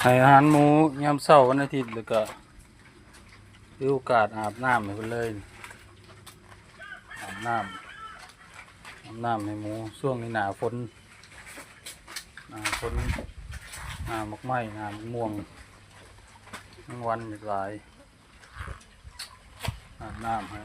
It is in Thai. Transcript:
ให้อาหารหมูยามเช้าวันอาทิตย์แล้วก็ถือโอกาสอาบน้ำให้เพิ่นเลยอาบน้ำให้หมูช่วงนี้หนาฝนหน้ามะไม้หน้ามะม่วงทั้งวันอีกหลายอาบน้ำให้